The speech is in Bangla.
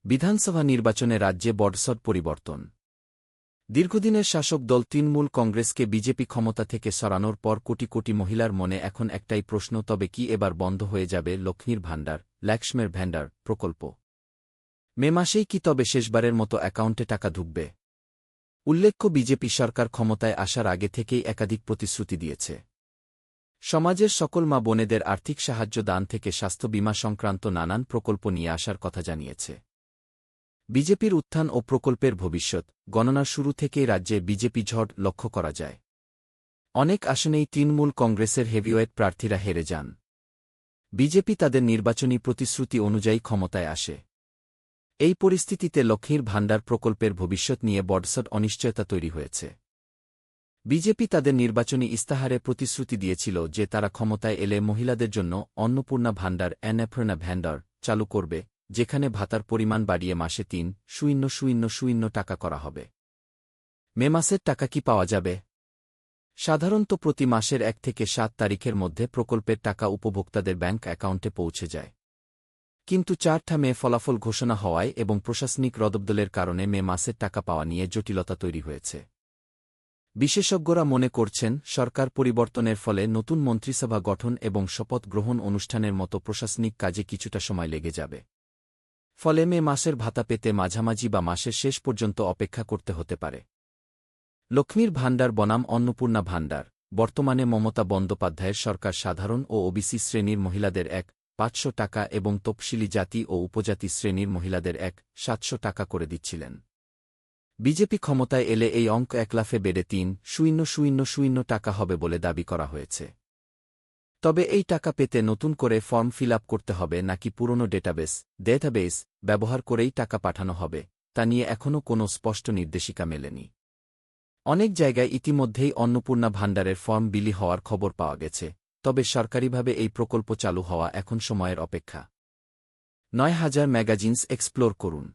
বিধানসভা নির্বাচনে রাজ্যে বড়সড় পরিবর্তন। দীর্ঘদিনের শাসক দল তৃণমূল কংগ্রেসকে বিজেপি ক্ষমতা থেকে সরানোর পর কোটি কোটি মহিলার মনে এখন একটাই প্রশ্ন, তবে কি এবার বন্ধ হয়ে যাবে লক্ষ্মীর ভাণ্ডার, লক্ষ্মীর ভাণ্ডার প্রকল্প? মে মাসেই কি তবে শেষবারের মতো অ্যাকাউন্টে টাকা ঢুকবে? উল্লেখ্য, বিজেপি সরকার ক্ষমতায় আসার আগে থেকেই একাধিক প্রতিশ্রুতি দিয়েছে। সমাজের সকল মা বোনেদের আর্থিক সাহায্য দান থেকে স্বাস্থ্য বীমা সংক্রান্ত নানান প্রকল্প নিয়ে আসার কথা জানিয়েছে। বিজেপির উত্থান ও প্রকল্পের ভবিষ্যৎ গণনার শুরু থেকেই রাজ্যে বিজেপি ঝড় লক্ষ্য করা যায়। অনেক আসনেই তৃণমূল কংগ্রেসের হেভিওয়েট প্রার্থীরা হেরে যান। বিজেপি তাদের নির্বাচনী প্রতিশ্রুতি অনুযায়ী ক্ষমতায় আসে। এই পরিস্থিতিতে লক্ষ্মীর ভাণ্ডার প্রকল্পের ভবিষ্যৎ নিয়ে বড়সড় অনিশ্চয়তা তৈরি হয়েছে। বিজেপি তাদের নির্বাচনী ইস্তাহারে প্রতিশ্রুতি দিয়েছিল যে তারা ক্ষমতায় এলে মহিলাদের জন্য অন্নপূর্ণা ভাণ্ডার অ্যান্নপূর্ণা ভাণ্ডার চালু করবে, যেখানে ভাতার পরিমাণ বাড়িয়ে মাসে ৩,০০০ টাকা করা হবে। মে মাসের টাকা কি পাওয়া যাবে? সাধারণত প্রতি মাসের ১ থেকে ৭ তারিখের মধ্যে প্রকল্পের টাকা উপভোক্তাদের ব্যাংক অ্যাকাউন্টে পৌঁছে যায়। কিন্তু ৪ মে ফলাফল ঘোষণা হওয়ায় এবং প্রশাসনিক রদবদলের কারণে মে মাসের টাকা পাওয়া নিয়ে জটিলতা তৈরি হয়েছে। বিশেষজ্ঞরা মনে করছেন, সরকার পরিবর্তনের ফলে নতুন মন্ত্রিসভা গঠন এবং শপথ গ্রহণ অনুষ্ঠানের মতো প্রশাসনিক কাজে কিছুটা সময় লেগে যাবে। ফলে মে মাসের ভাতা পেতে মাঝামাঝি বা মাসের শেষ পর্যন্ত অপেক্ষা করতে হতে পারে। লক্ষ্মীর ভাণ্ডার বনাম অন্নপূর্ণা ভাণ্ডার। বর্তমানে মমতা বন্দ্যোপাধ্যায়ের সরকার সাধারণ ও ওবিসি শ্রেণীর মহিলাদের ৫০০ টাকা এবং তফসিলি জাতি ও উপজাতি শ্রেণীর মহিলাদের ৭০০ টাকা করে দিচ্ছিলেন। বিজেপি ক্ষমতায় এলে এই অঙ্ক একলাফে বেড়ে ৩,০০০ টাকা হবে বলে দাবি করা হয়েছে। তবে এই টাকা পেতে নতুন করে ফর্ম ফিল আপ করতে হবে নাকি পুরনো ডেটাবেস ব্যবহার করেই টাকা পাঠানো হবে, তা নিয়ে এখনও কোনো স্পষ্ট নির্দেশিকা মেলেনি। অনেক জায়গায় ইতিমধ্যেই অন্নপূর্ণা ভাণ্ডারের ফর্ম বিলি হওয়ার খবর পাওয়া গেছে, তবে সরকারিভাবে এই প্রকল্প চালু হওয়া এখন সময়ের অপেক্ষা। ৯০০০ ম্যাগাজিনস এক্সপ্লোর করুন।